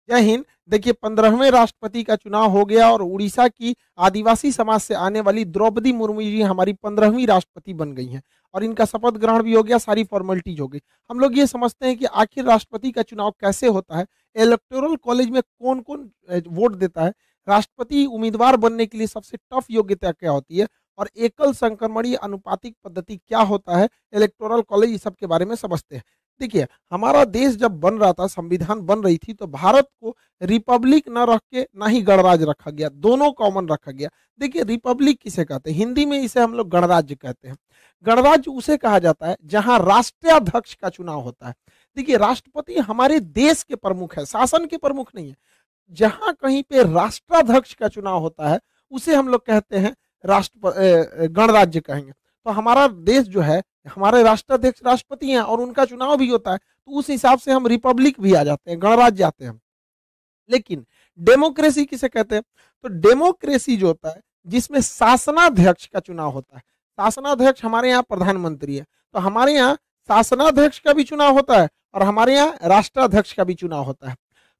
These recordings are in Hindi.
जय हिंद। देखिए 15वें राष्ट्रपति का चुनाव हो गया और उड़ीसा की आदिवासी समाज से आने वाली द्रौपदी मुर्मू जी हमारी 15वीं राष्ट्रपति बन गई हैं और इनका शपथ ग्रहण भी हो गया, सारी फॉर्मेलिटीज हो गई। हम लोग ये समझते हैं कि आखिर राष्ट्रपति का चुनाव कैसे होता है, इलेक्टोरल कॉलेज में कौन कौन वोट देता है, राष्ट्रपति उम्मीदवार बनने के लिए सबसे टफ योग्यता क्या होती है और एकल संक्रमणीय अनुपातिक पद्धति क्या होता है, इलेक्टोरल कॉलेज, ये सब के बारे में समझते हैं। देखिए हमारा देश जब बन रहा था, संविधान बन रही थी, तो भारत को रिपब्लिक न रख के ना ही गणराज्य रखा गया, दोनों कॉमन रखा गया। देखिए रिपब्लिक किसे कहते हैं, हिंदी में इसे हम लोग गणराज्य कहते हैं। गणराज्य उसे कहा जाता है जहां राष्ट्राध्यक्ष का चुनाव होता है। देखिए राष्ट्रपति हमारे देश के प्रमुख है, शासन के प्रमुख नहीं है। जहां कहीं पे राष्ट्राध्यक्ष का चुनाव होता है उसे हम लोग कहते हैं गणराज्य कहेंगे। तो हमारा देश जो है, हमारे राष्ट्राध्यक्ष राष्ट्रपति हैं और उनका चुनाव भी होता है, तो उस हिसाब से हम रिपब्लिक भी आ जाते हैं, गणराज्य आते हैं। लेकिन डेमोक्रेसी किसे कहते हैं, तो डेमोक्रेसी जो होता है जिसमें शासनाध्यक्ष का चुनाव होता है। शासनाध्यक्ष हमारे यहाँ प्रधानमंत्री है, तो हमारे यहाँ शासनाध्यक्ष का भी चुनाव होता है और हमारे यहाँ राष्ट्राध्यक्ष का भी चुनाव होता है।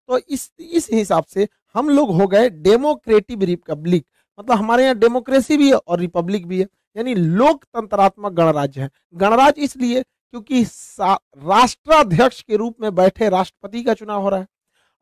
तो इस हिसाब से हम लोग हो गए डेमोक्रेटिव रिपब्लिक, मतलब हमारे यहाँ डेमोक्रेसी भी है और रिपब्लिक भी है, यानी लोकतंत्रात्मक गणराज्य है। गणराज्य इसलिए क्योंकि राष्ट्राध्यक्ष के रूप में बैठे राष्ट्रपति का चुनाव हो रहा है,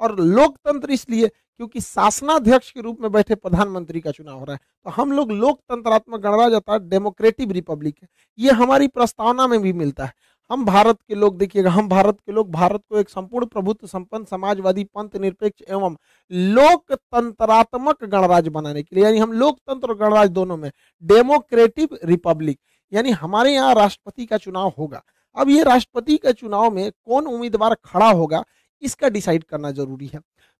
और लोकतंत्र इसलिए क्योंकि शासनाध्यक्ष के रूप में बैठे प्रधानमंत्री का चुनाव हो रहा है। तो हम लोग लोकतंत्रात्मक गणराज्य अर्थात डेमोक्रेटिव रिपब्लिक है। ये हमारी प्रस्तावना में भी मिलता है। हम भारत के लोग, देखिएगा, हम भारत के लोग भारत को एक संपूर्ण प्रभुत्व संपन्न समाजवादी पंथ निरपेक्ष एवं लोकतंत्रात्मक गणराज्य बनाने के लिए, यानी हम लोकतंत्र और गणराज्य दोनों में डेमोक्रेटिव रिपब्लिक, यानी हमारे यहाँ राष्ट्रपति का चुनाव होगा। अब ये राष्ट्रपति के चुनाव में कौन उम्मीदवार खड़ा होगा इसका डिसाइड करना जरूरी है।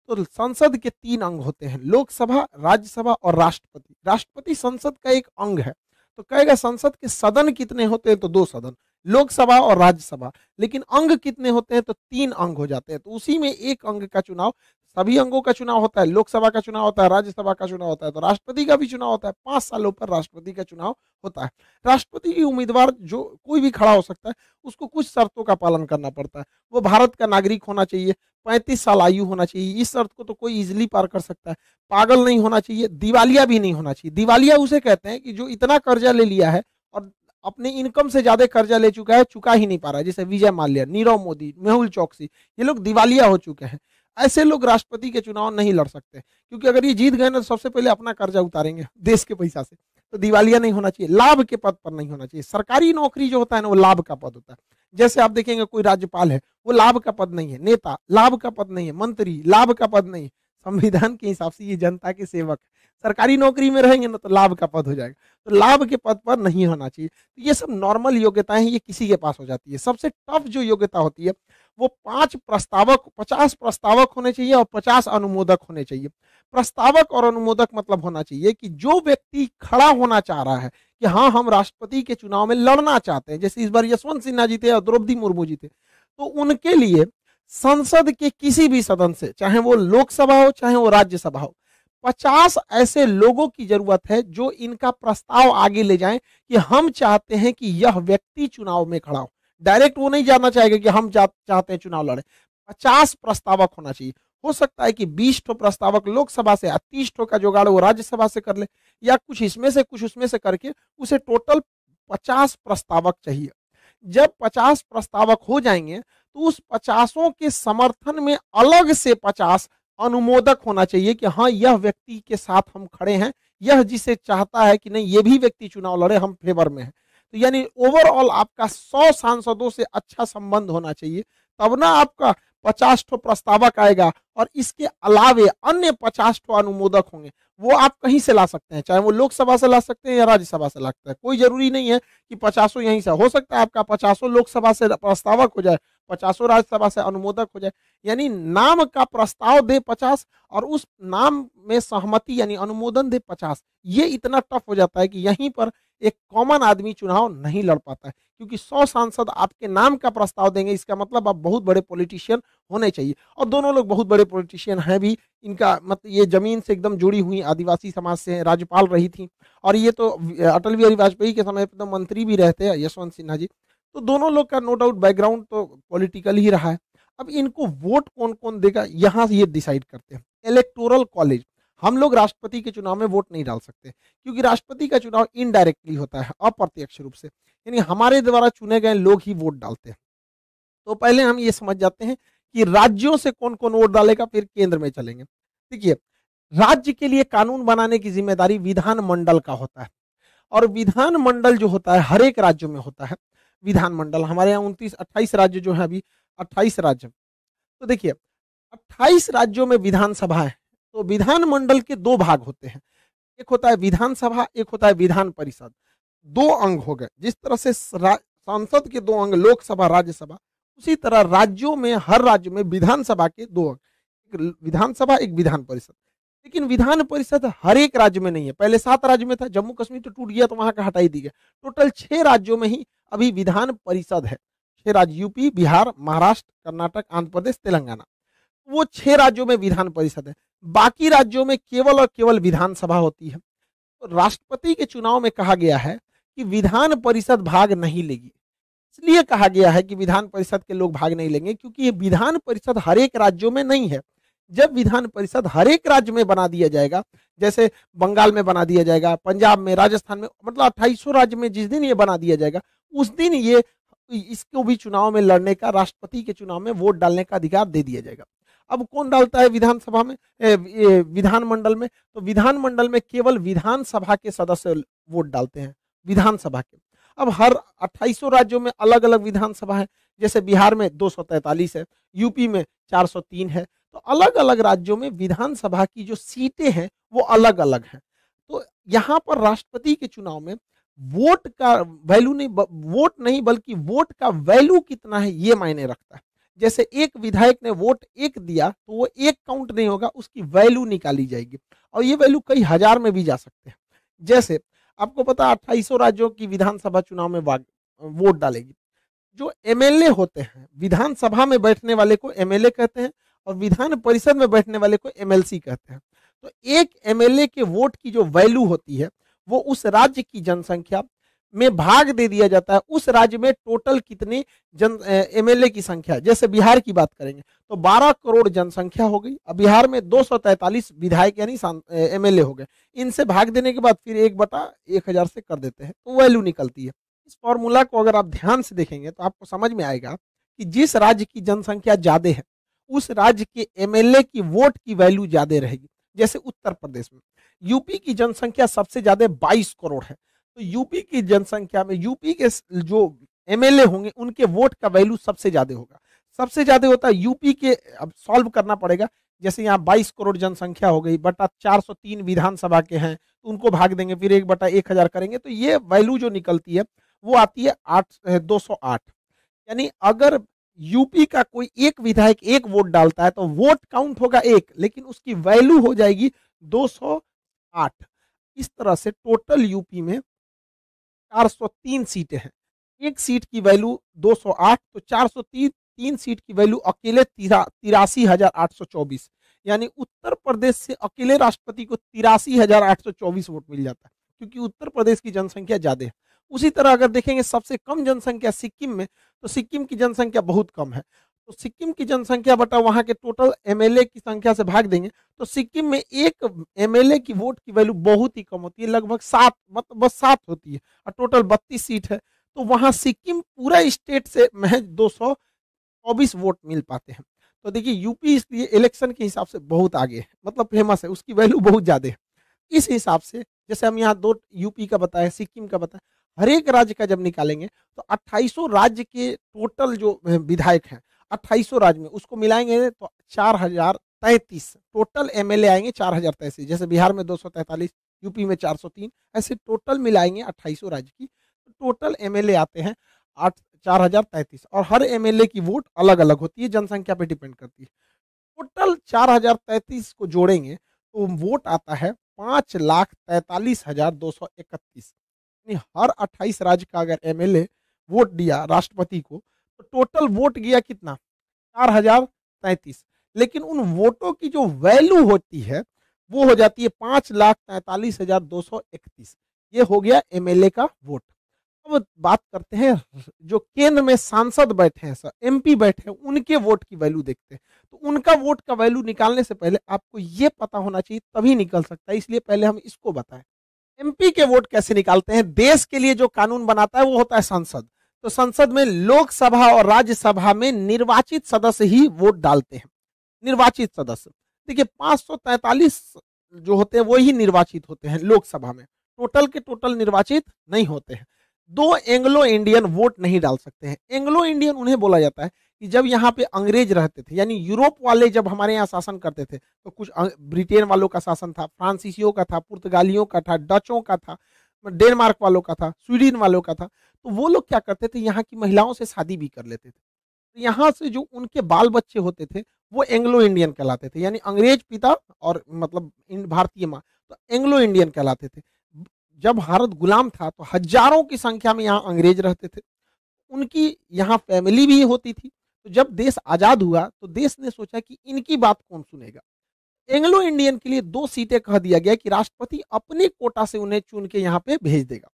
तो संसद के 3 अंग होते हैं, लोकसभा, राज्यसभा और राष्ट्रपति। राष्ट्रपति संसद का एक अंग है। तो कहेगा संसद के सदन कितने होते हैं, तो 2 सदन, लोकसभा और राज्यसभा। लेकिन अंग कितने होते हैं, तो 3 अंग हो जाते हैं। तो उसी में एक अंग का चुनाव, सभी अंगों का चुनाव होता है, लोकसभा का चुनाव होता है, राज्यसभा का चुनाव होता है, तो राष्ट्रपति का भी चुनाव होता है। 5 सालों पर राष्ट्रपति का चुनाव होता है। राष्ट्रपति की उम्मीदवार जो कोई भी खड़ा हो सकता है, उसको कुछ शर्तों का पालन करना पड़ता है। वो भारत का नागरिक होना चाहिए, 35 साल आयु होना चाहिए, इस शर्त को तो कोई इजिली पार कर सकता है। पागल नहीं होना चाहिए, दिवालिया भी नहीं होना चाहिए। दिवालिया उसे कहते हैं कि जो इतना कर्जा ले लिया है और अपने इनकम से ज्यादा कर्जा ले चुका है, चुका ही नहीं पा रहा है, जैसे विजय माल्या, नीरव मोदी, मेहुल चौकसी, ये लोग दिवालिया हो चुके हैं। ऐसे लोग राष्ट्रपति के चुनाव नहीं लड़ सकते, क्योंकि अगर ये जीत गए ना तो सबसे पहले अपना कर्जा उतारेंगे देश के पैसा से। तो दिवालिया नहीं होना चाहिए, लाभ के पद पर नहीं होना चाहिए। सरकारी नौकरी जो होता है ना, वो लाभ का पद होता है। जैसे आप देखेंगे कोई राज्यपाल है, वो लाभ का पद नहीं है, नेता लाभ का पद नहीं है, मंत्री लाभ का पद नहीं है। संविधान के हिसाब से ये जनता के सेवक है। सरकारी नौकरी में रहेंगे ना तो लाभ का पद हो जाएगा, तो लाभ के पद पर नहीं होना चाहिए। तो ये सब नॉर्मल योग्यताएं हैं, ये किसी के पास हो जाती है। सबसे टफ जो योग्यता होती है वो 50 प्रस्तावक होने चाहिए और 50 अनुमोदक होने चाहिए। प्रस्तावक और अनुमोदक मतलब होना चाहिए कि जो व्यक्ति खड़ा होना चाह रहा है कि हाँ हम राष्ट्रपति के चुनाव में लड़ना चाहते हैं, जैसे इस बार यशवंत सिन्हा जी थे और द्रौपदी मुर्मू जी थे, तो उनके लिए संसद के किसी भी सदन से, चाहे वो लोकसभा हो चाहे वो राज्यसभा हो, 50 ऐसे लोगों की जरूरत है जो इनका प्रस्ताव आगे ले जाएं कि हम चाहते हैं कि यह व्यक्ति चुनाव में खड़ा हो। डायरेक्ट वो नहीं जानना चाहेगा कि हम चाहते हैं चुनाव लड़े। 50 प्रस्तावक होना चाहिए। हो सकता है कि 20 ठो प्रस्तावक लोकसभा से, 30 ठो का जुगाड़ वो राज्यसभा से कर ले, या कुछ इसमें से कुछ उसमें से करके उसे टोटल 50 प्रस्तावक चाहिए। जब 50 प्रस्तावक हो जाएंगे तो उस 50 के समर्थन में अलग से 50 अनुमोदक होना चाहिए कि हाँ यह व्यक्ति के साथ हम खड़े हैं, यह जिसे चाहता है कि नहीं ये भी व्यक्ति चुनाव लड़े, हम फेवर में हैं। तो यानी ओवरऑल आपका 100 सांसदों से अच्छा संबंध होना चाहिए, तब ना आपका 50 ठो प्रस्तावक आएगा और इसके अलावे अन्य 50 ठो अनुमोदक होंगे। वो आप कहीं से ला सकते हैं, चाहे वो लोकसभा से ला सकते हैं या राज्यसभा से ला सकते हैं। कोई जरूरी नहीं है कि 50 यहीं से, हो सकता है आपका 50 लोकसभा से प्रस्तावक हो जाए, 50 राज्यसभा से अनुमोदक हो जाए। यानी नाम का प्रस्ताव दे 50 और उस नाम में सहमति यानी अनुमोदन दे 50। ये इतना टफ हो जाता है कि यहीं पर एक कॉमन आदमी चुनाव नहीं लड़ पाता है, क्योंकि 100 सांसद आपके नाम का प्रस्ताव देंगे, इसका मतलब आप बहुत बड़े पॉलिटिशियन होने चाहिए। और दोनों लोग बहुत बड़े पॉलिटिशियन हैं भी। इनका मतलब ये जमीन से एकदम जुड़ी हुई आदिवासी समाज से राज्यपाल रही थी, और ये तो अटल बिहारी वाजपेयी के समय पर तो मंत्री भी रहते हैं यशवंत सिन्हा जी। तो दोनों लोग का नो डाउट बैकग्राउंड तो पॉलिटिकल ही रहा है। अब इनको वोट कौन कौन देगा यहाँ ये डिसाइड करते हैं इलेक्टोरल कॉलेज। हम लोग राष्ट्रपति के चुनाव में वोट नहीं डाल सकते क्योंकि राष्ट्रपति का चुनाव इनडायरेक्टली होता है, अप्रत्यक्ष रूप से, यानी हमारे द्वारा चुने गए लोग ही वोट डालते हैं। तो पहले हम ये समझ जाते हैं कि राज्यों से कौन कौन वोट डालेगा, फिर केंद्र में चलेंगे। देखिए, राज्य के लिए कानून बनाने की जिम्मेदारी विधानमंडल का होता है, और विधानमंडल जो होता है हर एक राज्य में होता है। विधानमंडल हमारे यहाँ 29-28 राज्य जो है, अभी 28 राज्य। तो देखिए 28 राज्यों में विधानसभा है, तो विधानमंडल के दो भाग होते हैं, एक होता है विधानसभा, एक होता है विधान परिषद। दो अंग हो गए, जिस तरह से संसद के दो अंग लोकसभा राज्यसभा, उसी तरह राज्यों में हर राज्य में विधानसभा के दो अंग, एक विधानसभा एक विधान परिषद। लेकिन विधान परिषद हर एक राज्य में नहीं है, पहले 7 राज्य में था, जम्मू कश्मीर तो टूट गया तो वहां का हटाई दी गया। टोटल 6 राज्यों में ही अभी विधान परिषद है। 6 राज्य, यूपी, बिहार, महाराष्ट्र, कर्नाटक, आंध्र प्रदेश, तेलंगाना, वो 6 राज्यों में विधान परिषद है। बाकी राज्यों में केवल और केवल विधानसभा होती है। तो राष्ट्रपति के चुनाव में कहा गया है कि विधान परिषद भाग नहीं लेगी। इसलिए कहा गया है कि विधान परिषद के लोग भाग नहीं लेंगे क्योंकि ये विधान परिषद हर एक राज्यों में नहीं है। जब विधान परिषद हर एक राज्य में बना दिया जाएगा, जैसे बंगाल में बना दिया जाएगा, पंजाब में, राजस्थान में, मतलब 2800 राज्य में जिस दिन ये बना दिया जाएगा, उस दिन ये इसको भी चुनाव में लड़ने का, राष्ट्रपति के चुनाव में वोट डालने का अधिकार दे दिया जाएगा। अब कौन डालता है विधानसभा में, विधानमंडल में? तो विधानमंडल में केवल विधानसभा के सदस्य वोट डालते हैं, विधानसभा के। अब हर 2800 राज्यों में अलग अलग विधानसभा है, जैसे बिहार में 243 है, यूपी में 403 है। तो अलग अलग राज्यों में विधानसभा की जो सीटें हैं वो अलग अलग हैं। तो यहाँ पर राष्ट्रपति के चुनाव में वोट का वैल्यू नहीं, वोट नहीं बल्कि वोट का वैल्यू कितना है ये मायने रखता है। जैसे एक विधायक ने वोट 1 दिया तो वो 1 काउंट नहीं होगा, उसकी वैल्यू निकाली जाएगी, और ये वैल्यू कई हजार में भी जा सकते हैं। जैसे आपको पता है 2800 राज्यों की विधानसभा चुनाव में वोट डालेगी। जो एमएलए होते हैं, विधानसभा में बैठने वाले को एमएलए कहते हैं और विधान परिषद में बैठने वाले को एमएलसी कहते हैं। तो एक एमएलए के वोट की जो वैल्यू होती है वो उस राज्य की जनसंख्या में भाग दे दिया जाता है, उस राज्य में टोटल कितने एमएलए की संख्या। जैसे बिहार की बात करेंगे तो 12 करोड़ जनसंख्या हो गई, अब बिहार में 243 विधायक यानी एमएलए हो गए। इनसे भाग देने के बाद फिर 1/1000 से कर देते हैं, तो वैल्यू निकलती है। इस फॉर्मूला को अगर आप ध्यान से देखेंगे तो आपको समझ में आएगा कि जिस राज्य की जनसंख्या ज्यादा है उस राज्य के एमएलए की वोट की वैल्यू ज्यादा रहेगी। जैसे उत्तर प्रदेश में यूपी की जनसंख्या सबसे ज्यादा 22 करोड़ है, तो यूपी की जनसंख्या में यूपी के जो एमएलए होंगे उनके वोट का वैल्यू सबसे ज्यादा होगा। सबसे ज्यादा होता है यूपी के, अब सॉल्व करना पड़ेगा। जैसे यहाँ 22 करोड़ जनसंख्या हो गई, बटा 403 विधानसभा के हैं, तो उनको भाग देंगे, फिर 1/1000 करेंगे, तो ये वैल्यू जो निकलती है वो आती है 208। यानी अगर यूपी का कोई एक विधायक 1 वोट डालता है तो वोट काउंट होगा 1, लेकिन उसकी वैल्यू हो जाएगी 208। इस तरह से टोटल यूपी में 403 सीटें हैं, एक सीट की वैल्यू 208, तो 403 सीट की वैल्यू अकेले 83,824, यानी उत्तर प्रदेश से अकेले राष्ट्रपति को 83,824 वोट मिल जाता है, क्योंकि उत्तर प्रदेश की जनसंख्या ज्यादा है। उसी तरह अगर देखेंगे सबसे कम जनसंख्या सिक्किम में, तो सिक्किम की जनसंख्या बहुत कम है, तो सिक्किम की जनसंख्या बटा वहां के टोटल एमएलए की संख्या से भाग देंगे तो सिक्किम में एक एमएलए की वोट की वैल्यू बहुत ही कम होती है, लगभग 7, मतलब बस 7 होती है, और टोटल 32 सीट है, तो वहां सिक्किम पूरा स्टेट से महज 224 वोट मिल पाते हैं। तो देखिए यूपी इसलिए इलेक्शन के हिसाब से बहुत आगे है, मतलब फेमस है, उसकी वैल्यू बहुत ज्यादा है। इस हिसाब से जैसे हम यहाँ 2 यूपी का बताया, सिक्किम का बताया, हर एक राज्य का जब निकालेंगे तो 2800 राज्य के टोटल जो विधायक हैं 2800 राज्य में, उसको मिलाएंगे तो 4033 टोटल एमएलए आएंगे, 4033। जैसे बिहार में 243, यूपी में 403, ऐसे टोटल मिलाएंगे 2800 राज्य की, तो टोटल एमएलए आते हैं 4033, और हर एमएलए की वोट अलग अलग होती है, जनसंख्या पे डिपेंड करती है। टोटल 4033 को जोड़ेंगे तो वोट आता है 5,43,231। हर 28 राज्य का अगर एमएलए वोट दिया राष्ट्रपति को तो टोटल वोट गया कितना, 4033, लेकिन उन वोटों की जो वैल्यू होती है वो हो जाती है 5,43,231। ये हो गया एमएलए का वोट। अब अब बात करते हैं जो केंद्र में सांसद बैठे हैं, सर एमपी बैठे हैं, उनके वोट की वैल्यू देखते हैं। तो उनका वोट का वैल्यू निकालने से पहले आपको ये पता होना चाहिए, तभी निकल सकता है, इसलिए पहले हम इसको बताएं। एमपी के वोट कैसे निकालते हैं? देश के लिए जो कानून बनाता है वो होता है संसद। तो संसद में लोकसभा और राज्यसभा में निर्वाचित सदस्य ही वोट डालते हैं। निर्वाचित सदस्य देखिए 543 जो होते हैं वो ही निर्वाचित होते हैं लोकसभा में, टोटल के टोटल निर्वाचित नहीं होते हैं। दो एंग्लो इंडियन वोट नहीं डाल सकते हैं। एंग्लो इंडियन उन्हें बोला जाता है कि जब यहाँ पे अंग्रेज रहते थे, यानी यूरोप वाले जब हमारे यहाँ शासन करते थे, तो कुछ ब्रिटेन वालों का शासन था, फ्रांसीसियों का था, पुर्तगालियों का था, डचों का था, डेनमार्क वालों का था, स्वीडन वालों का था। तो वो लोग क्या करते थे, यहाँ की महिलाओं से शादी भी कर लेते थे। तो यहाँ से जो उनके बाल बच्चे होते थे वो एंग्लो इंडियन कहलाते थे, यानी अंग्रेज पिता और मतलब भारतीय माँ, तो एंग्लो इंडियन कहलाते थे। जब भारत गुलाम था तो हजारों की संख्या में यहाँ अंग्रेज रहते थे, उनकी यहाँ फैमिली भी होती थी। तो जब देश आजाद हुआ तो देश ने सोचा कि इनकी बात कौन सुनेगा। एंग्लो इंडियन के लिए 2 सीटें कह दिया गया कि राष्ट्रपति अपने कोटा से उन्हें चुन के यहाँ पे भेज देगा।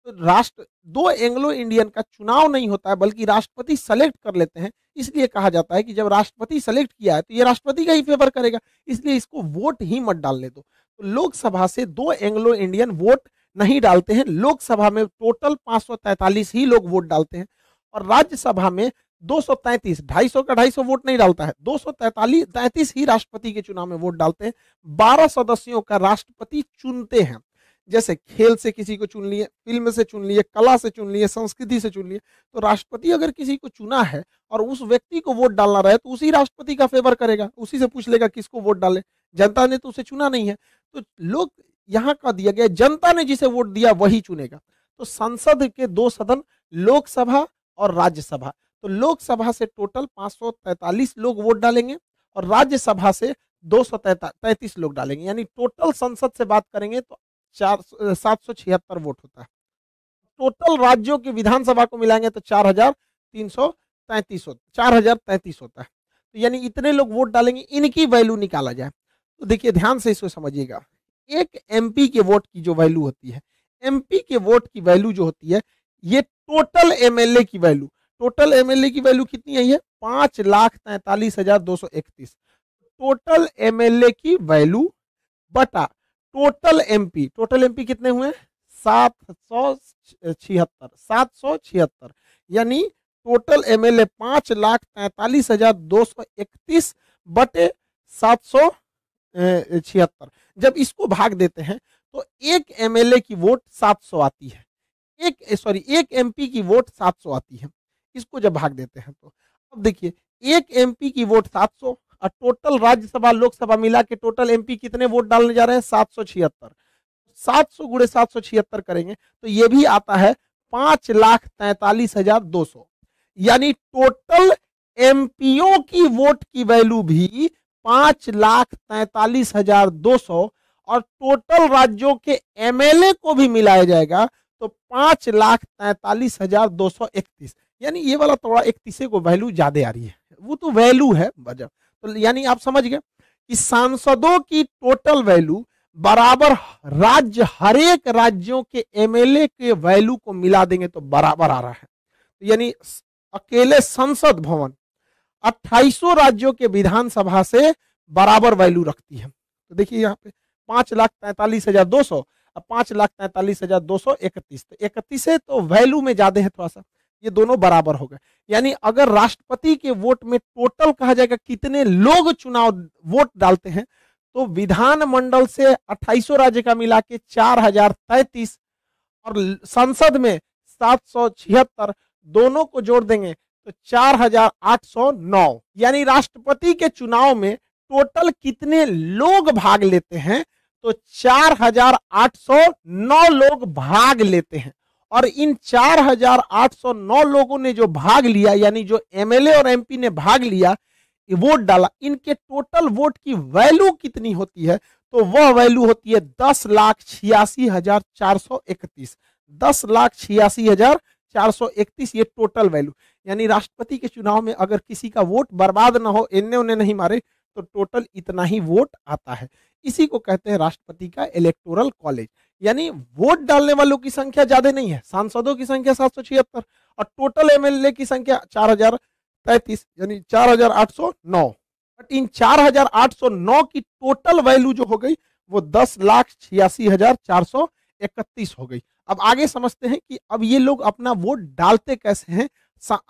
तो राष्ट्र 2 एंग्लो इंडियन का चुनाव नहीं होता है, बल्कि राष्ट्रपति सेलेक्ट कर लेते हैं। इसलिए कहा जाता है कि जब राष्ट्रपति सेलेक्ट किया है तो ये राष्ट्रपति का ही फेवर करेगा, इसलिए इसको वोट ही मत डालने दो। तो लोकसभा से 2 एंग्लो इंडियन वोट नहीं डालते हैं। लोकसभा में टोटल 543 ही लोग वोट डालते हैं, और राज्यसभा में 233, 250 का 250 वोट नहीं डालता है, 233 ही राष्ट्रपति के चुनाव में वोट डालते हैं। 12 सदस्यों का राष्ट्रपति चुनते हैं, जैसे खेल से किसी को चुन लिए, फिल्म से चुन लिए, कला से चुन लिए, संस्कृति से चुन लिए। तो राष्ट्रपति अगर किसी को चुना है और उस व्यक्ति को वोट डालना रहे तो उसी राष्ट्रपति का फेवर करेगा, उसी से पूछ लेगा किसको वोट डाले। जनता ने तो उसे चुना नहीं है, तो लोग यहाँ का दिया गया, जनता ने जिसे वोट दिया वही चुनेगा। तो संसद के 2 सदन, लोकसभा और राज्यसभा। तो लोकसभा से टोटल 543 लोग वोट डालेंगे और राज्यसभा से 233 लोग डालेंगे, यानी टोटल संसद से बात करेंगे तो 776 वोट होता है। टोटल राज्यों की विधानसभा को मिलाएंगे तो 4033 होता है। तो यानी इतने लोग वोट डालेंगे, इनकी वैल्यू निकाला जाए। तो देखिए ध्यान से इसको समझिएगा, एक एमपी के वोट की जो वैल्यू होती है, एमपी के वोट की वैल्यू जो होती है, ये टोटल एमएलए की वैल्यू, टोटल एमएलए की वैल्यू कितनी आई है? 5,43,231। टोटल एमएलए की वैल्यू बटा टोटल एमपी, टोटल एमपी कितने हुए? 776, यानी टोटल एमएलए 5,43,231 बटे 776। जब इसको भाग देते हैं तो एक एमएलए की वोट 700 आती है, एक एमपी की वोट 700 आती है। इसको जब भाग देते हैं तो अब देखिए, एक एमपी की वोट 700 और टोटल राज्यसभा लोकसभा मिला के टोटल एमपी कितने वोट डालने जा रहे हैं? 776। 700 गुणे 776 करेंगे तो ये भी आता है 5,43,200, यानी टोटल एमपीओ की वोट की वैल्यू भी 5,43,200 और टोटल राज्यों के एमएलए को भी मिलाया जाएगा तो 5,43,231, यानी ये वाला थोड़ा 31 को वैल्यू ज्यादा आ रही है, वो तो वैल्यू है वजह। तो यानी आप समझ गए कि सांसदों की टोटल वैल्यू बराबर राज्य, हर एक राज्यों के एमएलए के वैल्यू को मिला देंगे तो बराबर आ रहा है। तो यानी अकेले संसद भवन 28 राज्यों के विधानसभा से बराबर वैल्यू रखती है। तो देखिए यहाँ पे 5,43,200 और 5,43,231, तो 31 तो वैल्यू में ज्यादा है थोड़ा सा, ये दोनों बराबर हो गए। यानी अगर राष्ट्रपति के वोट में टोटल कहा जाएगा कितने लोग चुनाव वोट डालते हैं, तो विधानमंडल से 28 राज्य का मिला के 4,033 और संसद में 776, दोनों को जोड़ देंगे तो 4,809, यानी राष्ट्रपति के चुनाव में टोटल कितने लोग भाग लेते हैं? तो 4,809 लोग भाग लेते हैं। और इन 4,809 लोगों ने जो भाग लिया, यानी जो एमएलए और एमपी ने भाग लिया, वोट डाला, इनके टोटल वोट की वैल्यू कितनी होती है? तो वह वैल्यू होती है 10,86,431। 10,86,431 ये टोटल वैल्यू। यानी राष्ट्रपति के चुनाव में अगर किसी का वोट बर्बाद ना हो, इन्ने उन्हें नहीं मारे, तो टोटल इतना ही वोट आता है। इसी को कहते हैं राष्ट्रपति का इलेक्टोरल कॉलेज। यानी वोट डालने वालों की संख्या ज्यादा नहीं है, सांसदों की संख्या 776 और टोटल एमएलए की संख्या 4033 यानी 4809। बट इन 4809 की टोटल वैल्यू जो हो गई वो 10,86,431 हो गई। अब आगे समझते हैं कि अब ये लोग अपना वोट डालते कैसे हैं,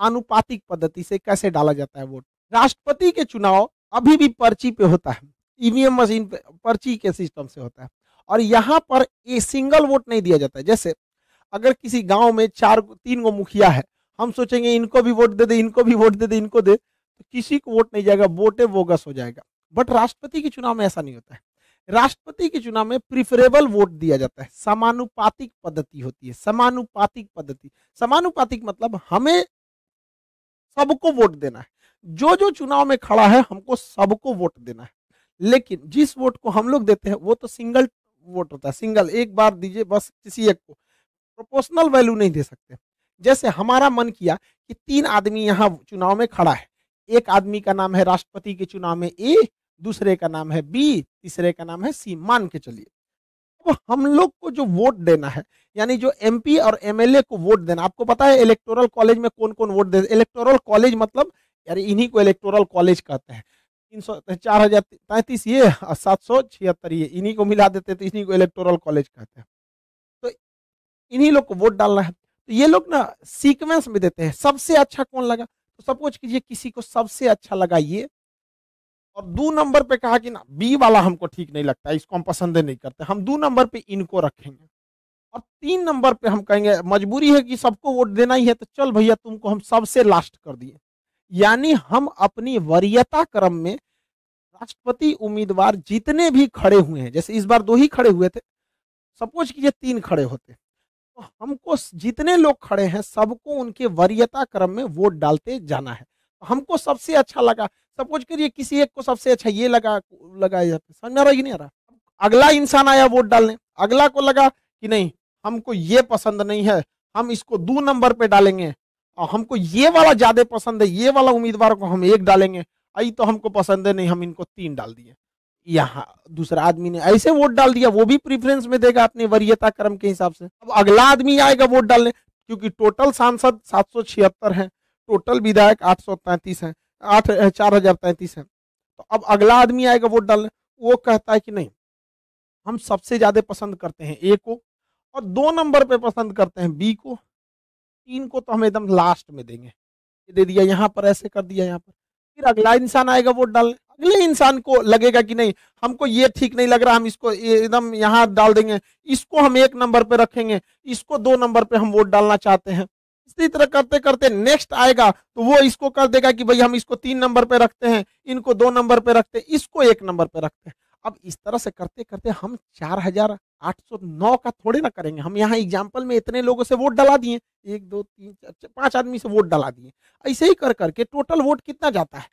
आनुपातिक पद्धति से कैसे डाला जाता है वोट। राष्ट्रपति के चुनाव अभी भी पर्ची पे होता है, ईवीएम मशीन पे पर्ची के सिस्टम से होता है और यहाँ पर ये सिंगल वोट नहीं दिया जाता है। जैसे अगर किसी गांव में 3 गो मुखिया है, हम सोचेंगे इनको भी वोट दे दे, इनको भी वोट दे दे, इनको दे, तो किसी को वोट नहीं जाएगा, वोटे बोगस हो जाएगा। बट राष्ट्रपति के चुनाव में ऐसा नहीं होता है। राष्ट्रपति के चुनाव में प्रिफरेबल वोट दिया जाता है, समानुपातिक पद्धति होती है। समानुपातिक पद्धति, समानुपातिक मतलब हमें सबको वोट देना है, जो जो चुनाव में खड़ा है हमको सबको वोट देना है। लेकिन जिस वोट को हम लोग देते हैं वो तो सिंगल वोट होता है, सिंगल, एक बार दीजिए बस किसी एक को, प्रोपोर्शनल वैल्यू नहीं दे सकते। जैसे हमारा मन किया कि 3 आदमी यहाँ चुनाव में खड़ा है, एक आदमी का नाम है राष्ट्रपति के चुनाव में ए, दूसरे का नाम है बी, तीसरे का नाम है सी, मान के चलिए। तो हम लोग को जो वोट देना है, यानी जो एमपी और एमएलए को वोट देना, आपको पता है इलेक्टोरल कॉलेज में कौन कौन वोट दे। इलेक्टोरल कॉलेज मतलब यार इन्हीं को इलेक्टोरल कॉलेज कहते हैं। 4033 ये और 776 ये, इन्हीं को मिला देते तो इन्हीं को इलेक्टोरल कॉलेज कहते हैं। तो इन्हीं लोग को वोट डालना है। तो ये लोग ना सीक्वेंस में देते हैं, सबसे अच्छा कौन लगा, तो सपोज कीजिए किसी को सबसे अच्छा लगा ये, और 2 नंबर पे कहा कि ना बी वाला हमको ठीक नहीं लगता, इसको हम पसंद नहीं करते, हम 2 नंबर पे इनको रखेंगे। और 3 नंबर पे हम कहेंगे मजबूरी है कि सबको वोट देना ही है, तो चल भैया तुमको हम सबसे लास्ट कर दिए। यानी हम अपनी वरीयता क्रम में राष्ट्रपति उम्मीदवार जितने भी खड़े हुए हैं, जैसे इस बार 2 ही खड़े हुए थे, सपोज कीजिए 3 खड़े होते, तो हमको जितने लोग खड़े हैं सबको उनके वरीयता क्रम में वोट डालते जाना है। तो हमको सबसे अच्छा लगा, सपोज करिए किसी एक को सबसे अच्छा ये लगा, समझ में आ रहा है कि नहीं आ रहा। अगला इंसान आया वोट डालने, अगला को लगा कि नहीं हमको ये पसंद नहीं है, हम इसको 2 नंबर पे डालेंगे, और हमको ये वाला ज्यादा पसंद है, ये वाला उम्मीदवार को हम 1 डालेंगे, आई तो हमको पसंद है नहीं, हम इनको 3 डाल दिए। यहाँ दूसरा आदमी ने ऐसे वोट डाल दिया, वो भी प्रीफरेंस में देगा अपने वरीयता क्रम के हिसाब से। अब अगला आदमी आएगा वोट डालने, क्योंकि टोटल सांसद 776 हैं, टोटल विधायक 833 हैं, 4033 हैं। तो अब अगला आदमी आएगा वोट डालने, वो कहता है कि नहीं हम सबसे ज्यादा पसंद करते हैं ए को, और 2 नंबर पे पसंद करते हैं बी को, 3 को तो हम एकदम लास्ट में देंगे, दे दिया यहाँ पर, ऐसे कर दिया यहाँ पर। फिर अगला इंसान आएगा वोट डालने, अगले इंसान को लगेगा कि नहीं हमको ये ठीक नहीं लग रहा, हम इसको एकदम यहाँ डाल देंगे, इसको हम 1 नंबर पे रखेंगे, इसको 2 नंबर पे हम वोट डालना चाहते हैं। इसी तरह करते करते नेक्स्ट आएगा तो वो इसको कर देगा कि भाई हम इसको 3 नंबर पे रखते हैं, इनको 2 नंबर पे रखते हैं, इसको 1 नंबर पे रखते हैं। अब इस तरह से करते करते हम 4809 का थोड़े ना करेंगे, हम यहाँ एग्जाम्पल में इतने लोगों से वोट डला दिए, 1 2 3 4 5 आदमी से वोट डला दिए। ऐसे ही कर करके टोटल वोट कितना जाता है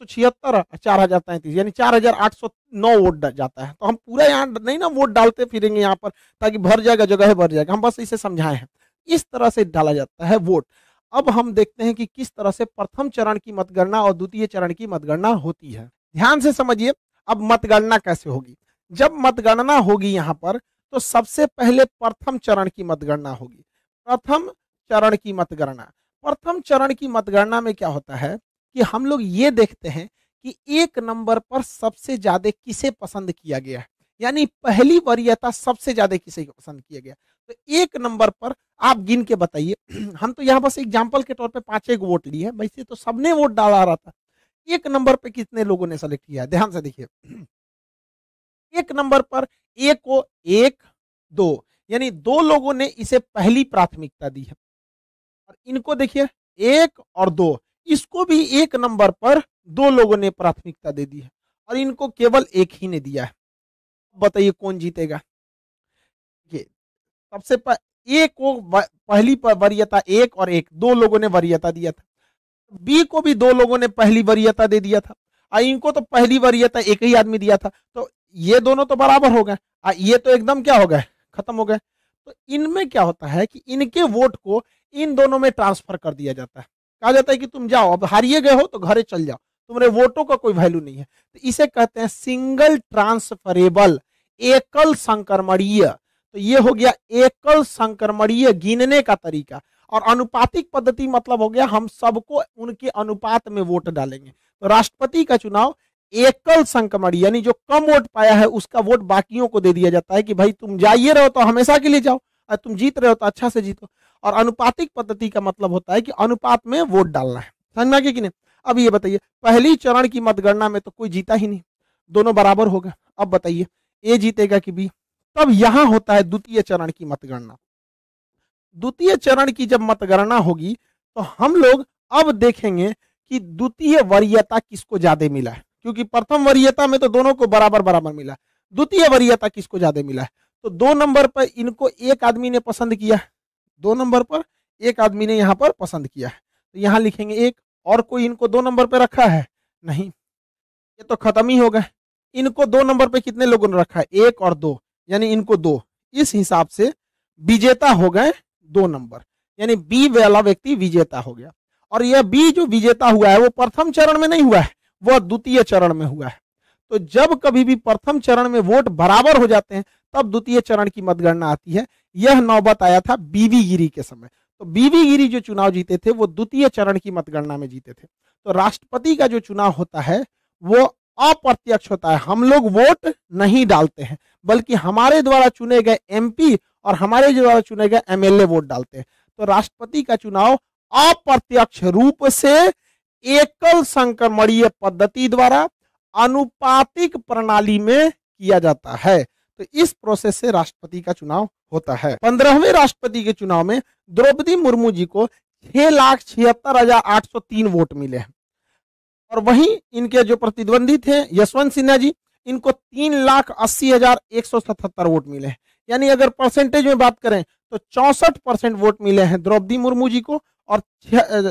76 4033 यानी 4809 वोट जाता है। तो हम पूरा यहाँ नहीं ना वोट डालते फिरेंगे यहाँ पर ताकि भर जाएगा, जगह भर जाएगा, हम बस इसे समझाए हैं। इस तरह से डाला जाता है वोट। अब हम देखते हैं कि किस तरह से प्रथम चरण की मतगणना और द्वितीय चरण की मतगणना होती है। ध्यान से समझिए, अब मतगणना कैसे होगी। जब मतगणना होगी यहाँ पर तो सबसे पहले प्रथम चरण की मतगणना होगी। प्रथम चरण की मतगणना, प्रथम चरण की मतगणना में क्या होता है कि हम लोग ये देखते हैं कि 1 नंबर पर सबसे ज्यादा किसे पसंद किया गया है, यानी पहली वरीयता सबसे ज्यादा किसे पसंद किया गया। तो 1 नंबर पर आप गिन के बताइए हम तो यहाँ बस एग्जाम्पल के तौर पे 5 वोट लिए हैं, वैसे तो सबने वोट डाला रहा था। 1 नंबर पे कितने लोगों ने सेलेक्ट किया है, ध्यान से देखिए। 1 नंबर पर ए को 1 2 यानी 2 लोगों ने इसे पहली प्राथमिकता दी है, और इनको देखिए 1 और 2, इसको भी 1 नंबर पर 2 लोगों ने प्राथमिकता दे दी है, और इनको केवल 1 ही ने दिया है। बताइए कौन जीतेगा। ये सबसे ए को पहली वरीयता 1 और 1 2 लोगों ने वरीयता दिया था, बी को भी 2 लोगों ने पहली वरीयता दे दिया था, और इनको तो पहली वरीयता 1 ही आदमी दिया था। तो ये दोनों तो बराबर हो गए, ये तो एकदम क्या हो गए, खत्म हो गए। तो इनमें क्या होता है कि इनके वोट को इन दोनों में ट्रांसफर कर दिया जाता है, कहा जाता है कि तुम जाओ, अब हारिए गए हो तो घरे चल जाओ। तुम्हारे वोटों का कोई वैल्यू नहीं है। तो इसे कहते हैं सिंगल ट्रांसफरेबल, एकल संक्रमणीय। तो ये हो गया एकल संक्रमणीय गिनने का तरीका। और अनुपातिक पद्धति मतलब हो गया हम सबको उनके अनुपात में वोट डालेंगे। तो राष्ट्रपति का चुनाव एकल संक्रमणीय, यानी जो कम वोट पाया है उसका वोट बाकियों को दे दिया जाता है कि भाई तुम जाइए रहो तो हमेशा के लिए जाओ, और तुम जीत रहे हो तो अच्छा से जीतो। और अनुपातिक पद्धति का मतलब होता है कि अनुपात में वोट डालना है। समझ में आ गया कि नहीं? अब ये बताइए, पहली चरण की मतगणना में तो कोई जीता ही नहीं, दोनों बराबर होगा। अब बताइए ए जीतेगा कि बी? तब यहां होता है द्वितीय चरण की मतगणना। द्वितीय चरण की जब मतगणना होगी तो हम लोग अब देखेंगे कि द्वितीय वरीयता किसको ज्यादा मिला है, क्योंकि प्रथम वरीयता में तो दोनों को बराबर बराबर मिला। द्वितीय वरीयता किसको ज्यादा मिला है? तो 2 नंबर पर इनको एक आदमी ने पसंद किया, 2 नंबर पर एक आदमी ने यहाँ पर पसंद किया है, तो यहाँ लिखेंगे एक। और कोई इनको 2 नंबर पर रखा है? नहीं, ये तो खत्म ही हो गए। इनको 2 नंबर पे कितने लोगों ने रखा है? 1 और 2, यानी इनको 2। इस हिसाब से विजेता हो गए 2 नंबर, यानी बी वाला व्यक्ति विजेता हो गया। और यह बी जो विजेता हुआ है वो प्रथम चरण में नहीं हुआ है, वह द्वितीय चरण में हुआ है। तो जब कभी भी प्रथम चरण में वोट बराबर हो जाते हैं तब द्वितीय चरण की मतगणना आती है। यह नौबत आया था बीवी गिरी के समय। तो बीवी गिरी जो चुनाव जीते थे वो द्वितीय चरण की मतगणना में जीते थे। तो राष्ट्रपति का जो चुनाव होता है वो अप्रत्यक्ष होता है, हम लोग वोट नहीं डालते हैं, बल्कि हमारे द्वारा चुने गए एमपी और हमारे द्वारा चुने गए एमएलए वोट डालते हैं। तो राष्ट्रपति का चुनाव अप्रत्यक्ष रूप से एकल संक्रमणीय पद्धति द्वारा अनुपातिक प्रणाली में किया जाता है। तो इस प्रोसेस से राष्ट्रपति का चुनाव होता है। 15वें राष्ट्रपति के चुनाव में द्रौपदी मुर्मू जी को 6,76,803 वोट मिले हैं। और वहीं इनके जो प्रतिद्वंदी थे यशवंत सिन्हा जी, इनको 3,80,177 वोट मिले हैं। यानी अगर परसेंटेज में बात करें तो 64% वोट मिले हैं द्रौपदी मुर्मू जी को और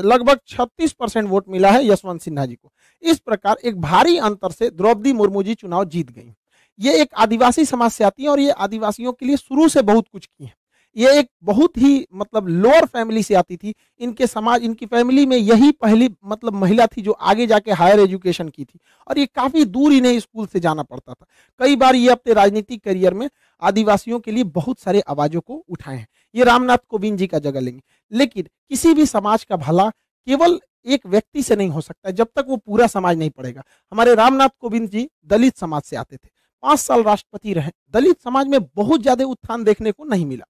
लगभग 36% वोट मिला है यशवंत सिन्हा जी को। इस प्रकार एक भारी अंतर से द्रौपदी मुर्मू जी चुनाव जीत गई। ये एक आदिवासी समाज से आती है और ये आदिवासियों के लिए शुरू से बहुत कुछ की है। ये एक बहुत ही मतलब लोअर फैमिली से आती थी। इनके समाज, इनकी फैमिली में यही पहली मतलब महिला थी जो आगे जाके हायर एजुकेशन की थी। और ये काफी दूर इन्हें स्कूल से जाना पड़ता था। कई बार ये अपने राजनीतिक करियर में आदिवासियों के लिए बहुत सारे आवाजों को उठाए हैं। ये रामनाथ कोविंद जी का जगह लेंगे। लेकिन किसी भी समाज का भला केवल एक व्यक्ति से नहीं हो सकता जब तक वो पूरा समाज नहीं पढ़ेगा। हमारे रामनाथ कोविंद जी दलित समाज से आते थे, 5 साल राष्ट्रपति रहे, दलित समाज में बहुत ज्यादा उत्थान देखने को नहीं मिला।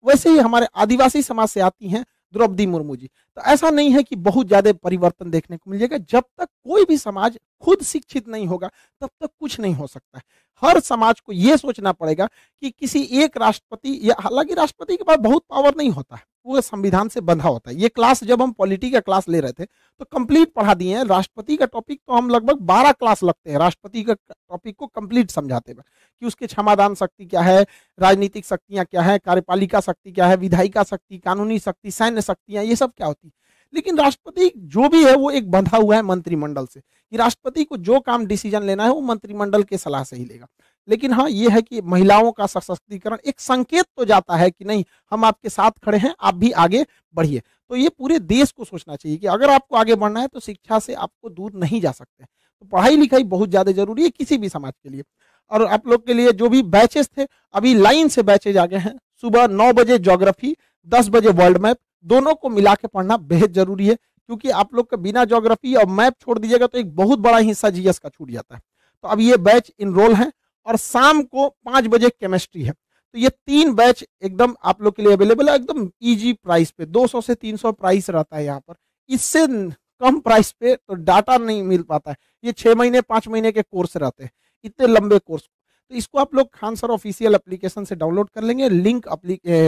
वैसे ही हमारे आदिवासी समाज से आती हैं द्रौपदी मुर्मू जी। तो ऐसा नहीं है कि बहुत ज्यादा परिवर्तन देखने को मिलेगा। जब तक कोई भी समाज खुद शिक्षित नहीं होगा तब तक कुछ नहीं हो सकता है। हर समाज को यह सोचना पड़ेगा कि किसी एक राष्ट्रपति, या हालांकि राष्ट्रपति के पास बहुत पावर नहीं होता है, वो संविधान से बंधा होता है। ये क्लास जब हम पॉलिटी का क्लास ले रहे थे तो कंप्लीट पढ़ा दिए हैं। राष्ट्रपति का टॉपिक तो हम लगभग 12 क्लास लगते हैं राष्ट्रपति का टॉपिक को कंप्लीट समझाते हुए, कि उसके क्षमादान शक्ति क्या है, राजनीतिक शक्तियां क्या है, कार्यपालिका शक्ति क्या है, विधायिका शक्ति, कानूनी शक्ति, सैन्य शक्तियां, ये सब क्या होती है। लेकिन राष्ट्रपति जो भी है वो एक बंधा हुआ है मंत्रिमंडल से, कि राष्ट्रपति को जो काम डिसीजन लेना है वो मंत्रिमंडल के सलाह से ही लेगा। लेकिन हाँ, ये है कि महिलाओं का सशक्तिकरण एक संकेत तो जाता है कि नहीं, हम आपके साथ खड़े हैं, आप भी आगे बढ़िए। तो ये पूरे देश को सोचना चाहिए कि अगर आपको आगे बढ़ना है तो शिक्षा से आपको दूर नहीं जा सकते। तो पढ़ाई लिखाई बहुत ज्यादा जरूरी है किसी भी समाज के लिए। और आप लोग के लिए जो भी बैचेस थे, अभी लाइन से बैचेज आ गए हैं। सुबह 9 बजे ज्योग्राफी, 10 बजे वर्ल्ड मैप, दोनों को मिला के पढ़ना बेहद जरूरी है। क्योंकि आप लोग का बिना ज्योग्राफी और मैप छोड़ दीजिएगा तो एक बहुत बड़ा हिस्सा जीएस का छूट जाता है। तो अब ये बैच इनरोल है। और शाम को 5 बजे केमिस्ट्री है। तो ये 3 बैच एकदम आप लोग के लिए अवेलेबल है, एकदम इजी प्राइस पे। 200 से 300 प्राइस रहता है यहाँ पर। इससे कम प्राइस पे तो डाटा नहीं मिल पाता है। ये 6 महीने 5 महीने के कोर्स रहते हैं, इतने लंबे कोर्स। तो इसको आप लोग खान सर ऑफिशियल एप्लीकेशन से डाउनलोड कर लेंगे, लिंक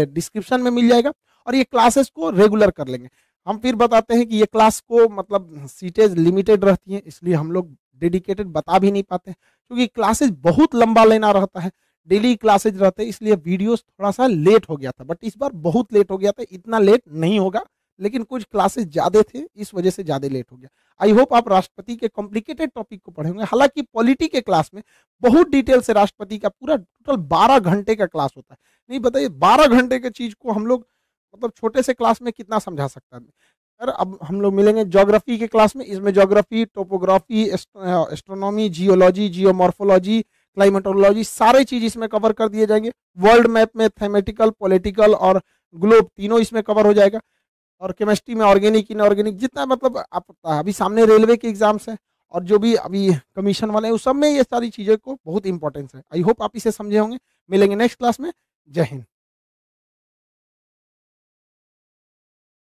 डिस्क्रिप्शन में मिल जाएगा। और ये क्लासेस को रेगुलर कर लेंगे। हम फिर बताते हैं कि ये क्लास को मतलब सीटेज लिमिटेड रहती हैं, इसलिए हम लोग डेडिकेटेड बता भी नहीं पाते, क्योंकि क्लासेज बहुत लंबा लेना रहता है, डेली क्लासेज रहते हैं, इसलिए वीडियोस थोड़ा सा लेट हो गया था। बट इस बार बहुत लेट हो गया था, इतना लेट नहीं होगा, लेकिन कुछ क्लासेज ज्यादा थे, इस वजह से ज्यादा लेट हो गया। आई होप आप राष्ट्रपति के कॉम्प्लिकेटेड टॉपिक को पढ़ेंगे। हालांकि पॉलिटी के क्लास में बहुत डिटेल से राष्ट्रपति का पूरा टोटल 12 घंटे का क्लास होता है। नहीं बताइए 12 घंटे की चीज को हम लोग मतलब छोटे से क्लास में कितना समझा सकता है। सर अब हम लोग मिलेंगे ज्योग्राफी के क्लास में। इसमें geography, topography, astronomy, geology, geomorphology, climatology, सारे चीज इसमें कवर कर दिए जाएंगे। वर्ल्ड मैप में थेमेटिकल, पॉलिटिकल और ग्लोब तीनों इसमें कवर हो जाएगा। और केमिस्ट्री में ऑर्गेनिक, इनऑर्गेनिक, जितना मतलब आप, अभी सामने रेलवे के एग्जाम्स हैं और जो भी अभी कमीशन वाले हैं उस सब में ये सारी चीज़ों को बहुत इंपॉर्टेंस है। आई होप आप इसे समझे होंगे। मिलेंगे नेक्स्ट क्लास में। जय हिंद।